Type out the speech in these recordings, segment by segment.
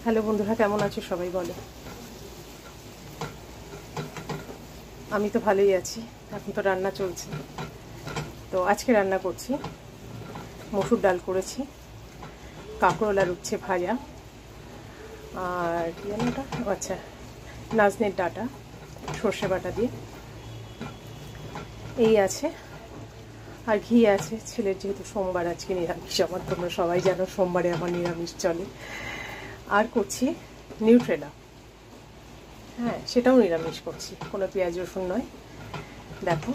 Hello বন্ধুরা, কেমন আছো সবাই বলো। আমি তো ভালোই আছি। এখন তো রান্না চলছে। তো আজকে রান্না করছি, মসুর ডাল করেছি, কাঁকরোল আর উচ্ছে ভাজা, আর কি জানো ওটা, আচ্ছা নাজনের ডাঁটা সর্ষে বাটা দিয়ে এই আছে, আর ঘি আছে। ছেলের যেহেতু সোমবার, আজকে নিরামিষ আমার, তোমরা সবাই জানো সোমবারে আমার নিরামিষ চলে। আর করছি নিউট্রেলা, হ্যাঁ সেটাও নিরামিষ করছি, কোনো পেঁয়াজ রসুন নয়। দেখো,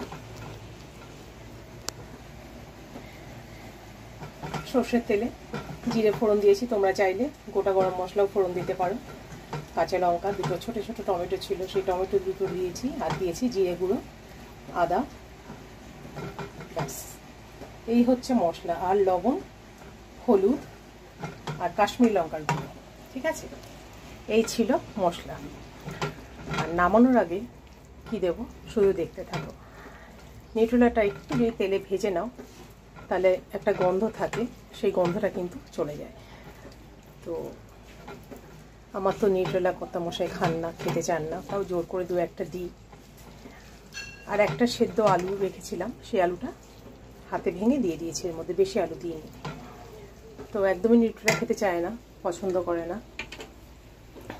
সর্ষের তেলে জিরে ফোড়ন দিয়েছি, তোমরা চাইলে গোটা গরম মশলাও ফোড়ন দিতে পারো। কাঁচা লঙ্কা দুটো, ছোটো ছোটো টমেটো ছিল, সেই টমেটো দুটো দিয়েছি, আর দিয়েছি জিরে গুঁড়ো, আদা, ব্যাস এই হচ্ছে মশলা। আর লবণ, হলুদ আর কাশ্মীর লঙ্কার গুঁড়ো, ঠিক আছে, এই ছিল মশলা। আর নামানোর আগে কি দেবো শুধু দেখতে থাকো। নিউট্রেলাটা একটু যদি তেলে ভেজে নাও তাহলে একটা গন্ধ থাকে, সেই গন্ধটা কিন্তু চলে যায়। তো আমার তো নিউট্রেলা কর্তা মশাই খান না, খেতে চান না, তাও জোর করে দু একটা দিই। আর একটা সেদ্ধ আলু রেখেছিলাম, সেই আলুটা হাতে ভেঙে দিয়ে দিয়েছি, এর মধ্যে বেশি আলু দিইনি। তো একদমই নিউট্রেলা খেতে চায় না, পছন্দ করে না,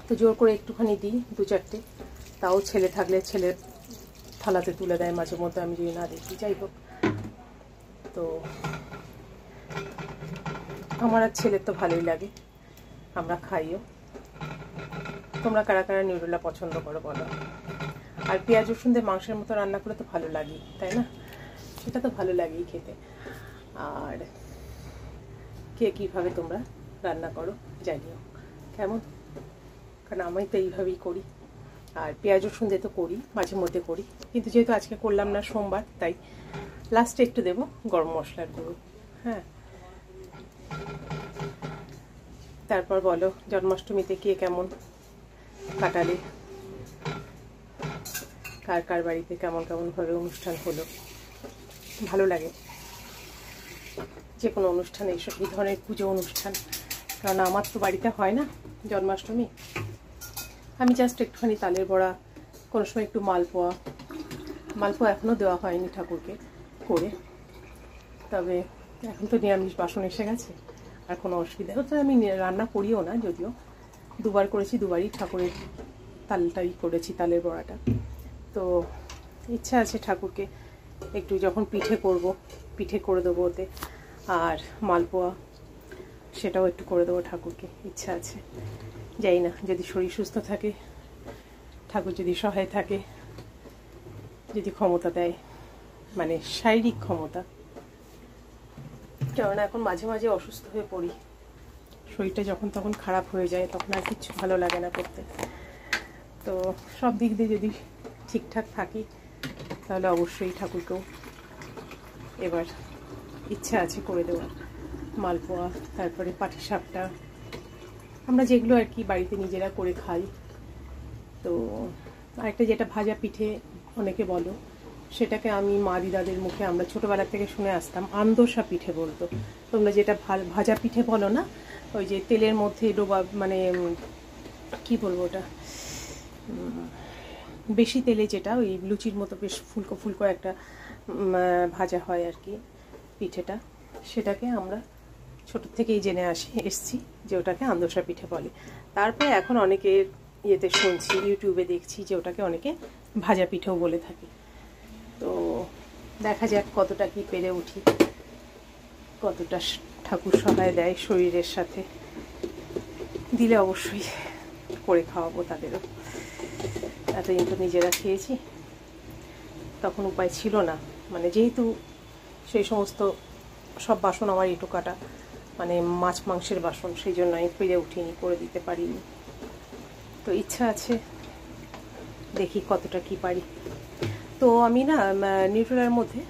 তো জোর করে একটুখানি দিই, দু চারটে। তাও ছেলে থাকলে ছেলের থালাতে তুলে দেয় মাঝে মধ্যে, আমি যদি না দেখি। যাই হোক, তো আমার আর ছেলের তো ভালোই লাগে, আমরা খাইও। তোমরা কারা কারা নিউট্রেলা পছন্দ করো বলো। আর পেঁয়াজ রসুন দিয়ে মাংসের মতো রান্না করে তো ভালো লাগেই, তাই না? সেটা তো ভালো লাগেই খেতে। আর কে কীভাবে তোমরা রান্না করো জানিও কেমন, কারণ আমি তো এইভাবেই করি। আর পেঁয়াজ রসুন দিয়ে তো করি, মাঝে মধ্যে করি, কিন্তু যেহেতু আজকে করলাম না, সোমবার, তাই লাস্টে একটু দেবো গরম মশলার গুঁড়ো। হ্যাঁ, তারপর বলো, জন্মাষ্টমীতে কে কেমন কাটালে, কার কার বাড়িতে কেমন কেমনভাবে অনুষ্ঠান হলো। ভালো লাগে যে কোনো অনুষ্ঠান, এই ধরনের পুজো অনুষ্ঠান, কারণ আমার তো বাড়িতে হয় না জন্মাষ্টমী। আমি জাস্ট একটুখানি তালের বড়া, কোনো সময় একটু মালপোয়া এখনও দেওয়া হয়নি ঠাকুরকে করে, তবে এখন তো নিরামিষ বাসন এসে গেছে, আর কোনো অসুবিধা হচ্ছে। আমি রান্না করিও না, যদিও দুবার করেছি, দুবারই ঠাকুরের তালটাই করেছি, তালের বড়াটা। তো ইচ্ছা আছে ঠাকুরকে একটু যখন পিঠে করব, পিঠে করে দেবো ওতে, আর মালপোয়া সেটাও একটু করে দেবো ঠাকুরকে, ইচ্ছা আছে। যাই না, যদি শরীর সুস্থ থাকে, ঠাকুর যদি সহায় থাকে, যদি ক্ষমতা দেয়, মানে শারীরিক ক্ষমতা। কারণ এখন মাঝে মাঝে অসুস্থ হয়ে পড়ি, শরীরটা যখন তখন খারাপ হয়ে যায়, তখন আর কিচ্ছু ভালো লাগে না করতে। তো সব দিক দিয়ে যদি ঠিকঠাক থাকি, তাহলে অবশ্যই ঠাকুরকেও এবার ইচ্ছা আছে করে দেওয়ার। মালপোয়া, তারপরে পাটিসাপটা, আমরা যেগুলো আর কি বাড়িতে নিজেরা করে খাই। তো আরেকটা যেটা ভাজা পিঠে অনেকে বলো, সেটাকে আমি মা দিদাদের মুখে আমরা ছোটোবেলা থেকে শুনে আসতাম আন্দোসা পিঠে বলতো। তোমরা যেটা ভাজা পিঠে বলো না, ওই যে তেলের মধ্যে ডোবা, মানে কি বলবো ওটা, বেশি তেলে যেটা ওই লুচির মতো বেশ ফুলকো ফুলকো একটা ভাজা হয় আর কি পিঠেটা, সেটাকে আমরা ছোটো থেকেই জেনে এসছি যে ওটাকে আন্দোসা পিঠে বলে। তারপরে এখন অনেকের ইয়েতে শুনছি, ইউটিউবে দেখছি যে ওটাকে অনেকে ভাজা পিঠেও বলে থাকে। তো দেখা যাক কতটা কি পেরে উঠি, কতটা ঠাকুর সহায় দেয় শরীরের সাথে, দিলে অবশ্যই করে খাওয়াবো তাদেরও। এতদিন তো নিজেরা খেয়েছি, তখন উপায় ছিল না, মানে যেহেতু সেই সমস্ত সব বাসন আমার এঁটো কাটা, মানে মাছ মাংসের বাসন, সেই জন্য আমি পেরে উঠিনি, করে দিতে পারিনি। তো ইচ্ছা আছে, দেখি কতটা কি পারি। তো আমি না নিউট্রেলার মধ্যে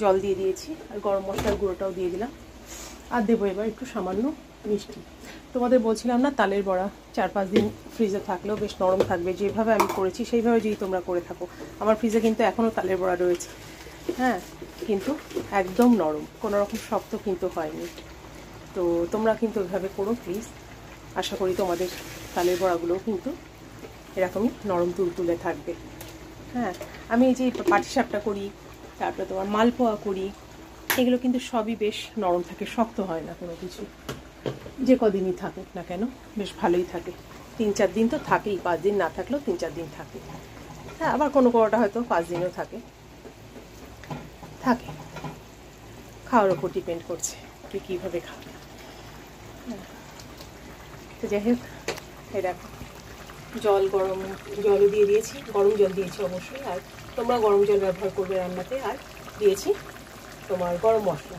জল দিয়ে দিয়েছি, আর গরম মশলার গুঁড়োটাও দিয়ে দিলাম, আর দেবো এবার একটু সামান্য মিষ্টি। তোমাদের বলছিলাম না, তালের বড়া 4-5 দিন ফ্রিজে থাকলেও বেশ নরম থাকবে। যেভাবে আমি করেছি সেইভাবে যদি তোমরা করে থাকো, আমার ফ্রিজে কিন্তু এখনও তালের বড়া রয়েছে, হ্যাঁ, কিন্তু একদম নরম, কোনো রকম শক্ত কিন্তু হয়নি। তো তোমরা কিন্তু ওইভাবে করো প্লিজ, আশা করি তোমাদের তালের বড়াগুলোও কিন্তু এরকমই নরম তুলতুলে থাকবে। হ্যাঁ, আমি এই যে পাটিসাপটা করি, তারপরে তোমার মালপোয়া করি, এগুলো কিন্তু সবই বেশ নরম থাকে, শক্ত হয় না কোনো কিছু। যে কদিনই থাকুক না কেন বেশ ভালোই থাকে। 3-4 দিন তো থাকেই, 5 দিন না থাকলেও 3-4 দিন থাকে। হ্যাঁ, আবার কোনোটা হয়তো 5 দিনও থাকে। খাওয়ার ওপর ডিপেন্ড করছে কে কীভাবে খাবে। তো যাই হোক, এই দেখো গরম জলও দিয়ে দিয়েছি, গরম জল দিয়েছি অবশ্যই, আর তোমরা গরম জল ব্যবহার করবে রান্নাতে। আর দিয়েছি তোমার গরম মশলা।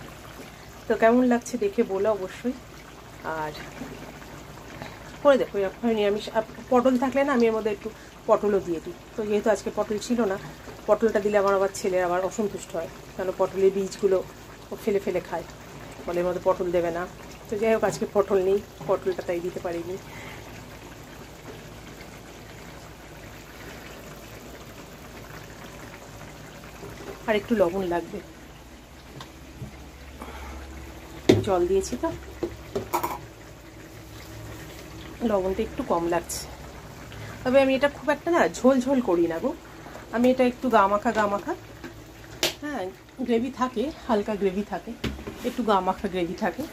তো কেমন লাগছে দেখে বলো অবশ্যই। আর করে দেখো এরকম নিরামিষ। পটল থাকলে না আমি এর মধ্যে একটু পটলও দিয়ে দিই। তো যেহেতু আজকে পটল ছিল না, পটলটা দিলে আমার আবার ছেলের আবার অসন্তুষ্ট হয়, কারণ পটলের বীজগুলো ও ফেলে ফেলে খায়, বলে এর মধ্যে পটল দেবে না। তো যাই হোক, আজকে পটল নেই, পটলটা তাই দিতে পারিনি। আর একটু লবণ লাগবে, জল দিয়েছি তো লবণটা একটু কম লাগছে। তবে আমি এটা খুব একটা না ঝোল ঝোল করি না গো, আমি এটা একটু গামাখা, হ্যাঁ গ্রেভি থাকে, হালকা গ্রেভি থাকে, একটু গামাখা গ্রেভি থাকে,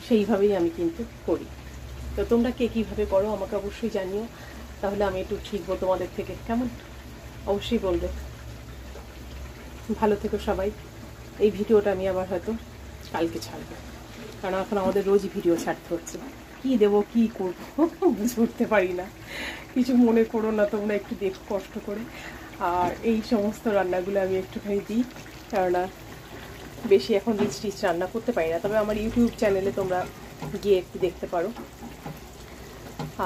সেইভাবেই আমি কিন্তু করি। তো তোমরা কে কীভাবে করো আমাকে অবশ্যই জানিও, তাহলে আমি একটু শিখবো তোমাদের থেকে। কেমন, অবশ্যই বলবে। ভালো থেকো সবাই। এই ভিডিওটা আমি আবার হয়তো কালকে ছাড়বো, কারণ এখন আমাদের রোজই ভিডিও ছাড়তে হচ্ছে। কি দেবো কি করবো বুঝে উঠতে পারি না। কিছু মনে করো না তোমরা, একটু দেখো কষ্ট করে। আর এই সমস্ত রান্নাগুলো আমি একটুখানি দিই, কেননা বেশি এখন রিচ রান্না করতে পারি না। তবে আমার ইউটিউব চ্যানেলে তোমরা গিয়ে একটু দেখতে পারো,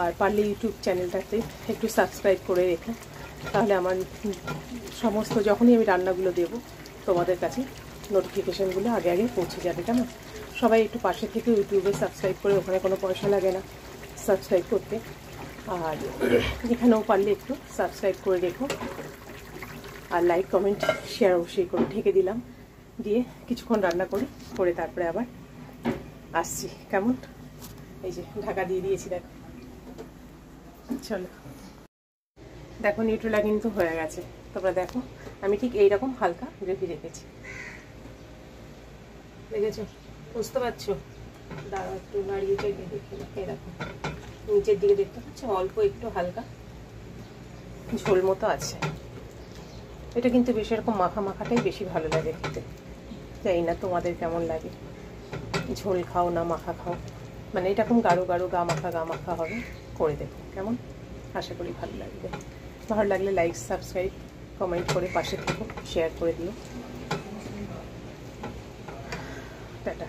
আর পারলে ইউটিউব চ্যানেলটাতে একটু সাবস্ক্রাইব করে রেখো, তাহলে আমার সমস্ত যখনই আমি রান্নাগুলো দেবো তোমাদের কাছে নোটিফিকেশানগুলো আগে আগে পৌঁছে যাবে। কেমন, সবাই একটু পাশে থেকে ইউটিউবে সাবস্ক্রাইব করে, ওখানে কোনো পয়সা লাগে না সাবস্ক্রাইব করতে। আর এখানেও পারলে একটু সাবস্ক্রাইব করে রেখো, আর লাইক কমেন্ট শেয়ার অবশ্যই করে ঢেকে দিলাম। দিয়ে কিছুক্ষণ রান্না করে তারপরে আবার আসছি। কেমন, এই যে ঢাকা দিয়ে দিয়েছি, দেখো। চলো দেখো, নিউট্রেলা কিন্তু হয়ে গেছে। তোমরা দেখো আমি ঠিক এইরকম হালকা গ্রেভি রেখেছি, দেখেছো, বুঝতে পারছো? দাঁড়াও একটু নাড়িয়ে চাড়িয়ে দেখে এরকম নিচের দিকে দেখতে পাচ্ছ, অল্প একটু হালকা ঝোল মতো আছে। এটা কিন্তু বেশি এরকম মাখাটাই বেশি ভালো লাগে খেতে। জানি না তোমাদের কেমন লাগে, ঝোল খাও না মাখা খাও, মানে এরকম গাঢ় গা মাখা হবে। করে দেখো কেমন, আশা করি ভালো লাগবে। ভালো লাগলে লাইক সাবস্ক্রাইব কমেন্ট করে পাশে থেকো, শেয়ার করে দিও। টাটা।